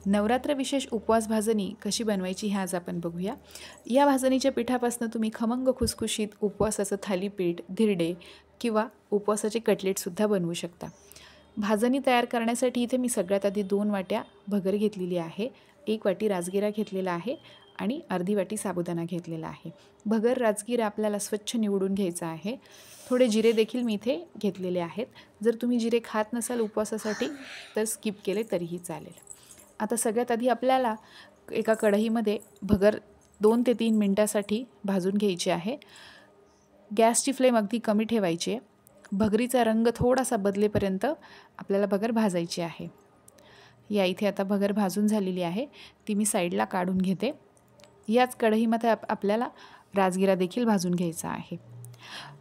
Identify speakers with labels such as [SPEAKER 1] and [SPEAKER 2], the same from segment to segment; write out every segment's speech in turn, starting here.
[SPEAKER 1] नवरात्र विशेष उपवास भाजणी कशी बनवायची हे आज आपण बघूया। या भाजणीच्या पिठापासून तुम्ही खमंग खुसखुशीत उपवासाचं थालीपीठ, धिरडे किंवा उपवासाचे कटलेटसुद्धा बनवू शकता। भाजणी तयार करण्यासाठी इथे मी सगळ्यात आधी 2 वाट्या भगर घेतलेली आहे, 1 वाटी राजगिरा घेतलेला आहे आणि अर्धी वाटी साबुदाणा घेतलेला आहे। भगर राजगिरा आपल्याला स्वच्छ निवडून घ्यायचा आहे। थोडे जिरे देखील मी इथे घेतलेले आहेत। जर तुम्ही जिरे खात नसाल उपवासासाठी तर स्किप केले तरीही चालेल। आता सगळ्यात आधी आपल्याला एका कढईमध्ये भगर 2 ते 3 मिनिटांसाठी भाजून घ्यायची आहे। गॅसची फ्लेम अगदी कमी ठेवायची आहे। भगरीचा रंग थोडासा बदलेपर्यंत आपल्याला भगर भाजायची आहे। या इथे आता भगर भाजून झालेली आहे, ती मी साईडला काढून घेते। याच कढईमध्ये आपल्याला राजगिरा देखील भाजून घ्यायचा आहे।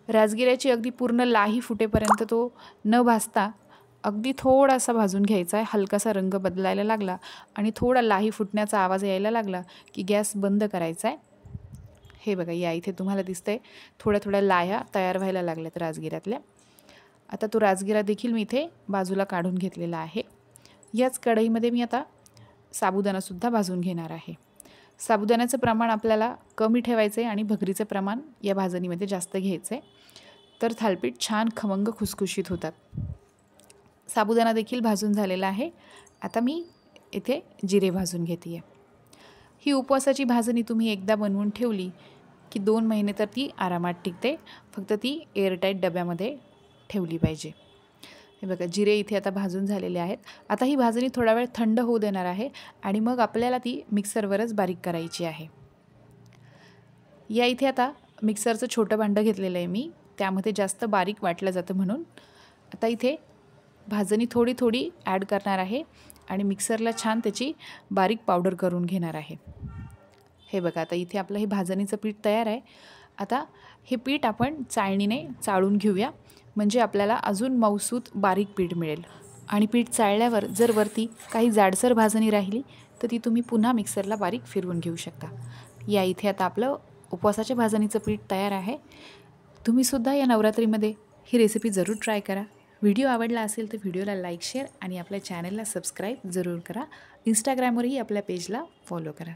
[SPEAKER 1] राजगिऱ्याची अगदी पूर्ण लाही फुटेपर्यंत तो न भाजता अगदी थोडासा भाजून घ्यायचा आहे। हलकासा रंग बदलायला लागला आणि थोडा लाही फुटण्याचा आवाज यायला लागला की गॅस बंद करायचा आहे। हे बघा, या इथे तुम्हाला दिसतंय थोड्या थोड्या लाह्या तयार व्हायला लागल्यात राजगिऱ्यातल्या। आता तो राजगिरा देखील मी इथे बाजूला काढून घेतलेला आहे। याच कढईमध्ये मी आता साबुदाणासुद्धा भाजून घेणार आहे। साबुदाण्याचं प्रमाण आपल्याला कमी ठेवायचं आहे आणि भगरीचं प्रमाण या भाजणीमध्ये जास्त घ्यायचं आहे, तर थालीपीठ छान खमंग खुसखुशीत होतात। साबुदाणा देखील भाजून झालेला आहे। आता मी इथे जिरे भाजून घेते आहे। ही उपवासाची भाजणी तुम्ही एकदा बनवून ठेवली की 2 महिने तर ती आरामात टिकते, फक्त ती एअरटाईट डब्यामध्ये ठेवली पाहिजे। हे बघा, जिरे इथे आता भाजून झालेले आहेत। आता ही भाजणी थोडा वेळ थंड होऊ देणार आहे आणि मग आपल्याला ती मिक्सरवरच बारीक करायची आहे। या इथे आता मिक्सरचं छोटं भांडं घेतलेलं आहे मी, त्यामध्ये जास्त बारीक वाटलं जातं म्हणून। आता इथे भाजणी थोडी थोडी ॲड करणार आहे आणि मिक्सरला छान त्याची बारीक पावडर करून घेणार आहे। हे बघा, आता इथे आपलं हे भाजणीचं पीठ तयार आहे। आता हे पीठ आपण चाळणीने चाळून घेऊया, म्हणजे आपल्याला अजून मऊसूत बारीक पीठ मिळेल। आणि पीठ चाळल्यावर जर वरती काही जाडसर भाजणी राहिली तर ती तुम्ही पुन्हा मिक्सरला बारीक फिरवून घेऊ शकता। या इथे आता आपलं उपवासाच्या भाजणीचं पीठ तयार आहे। तुम्हीसुद्धा या नवरात्रीमध्ये ही रेसिपी जरूर ट्राय करा। व्हिडिओ आवडला असेल तर व्हिडिओला लाईक, शेअर आणि आपल्या चॅनलला सबस्क्राईब जरूर करा। इंस्टाग्रामवरही आपल्या पेजला फॉलो करा।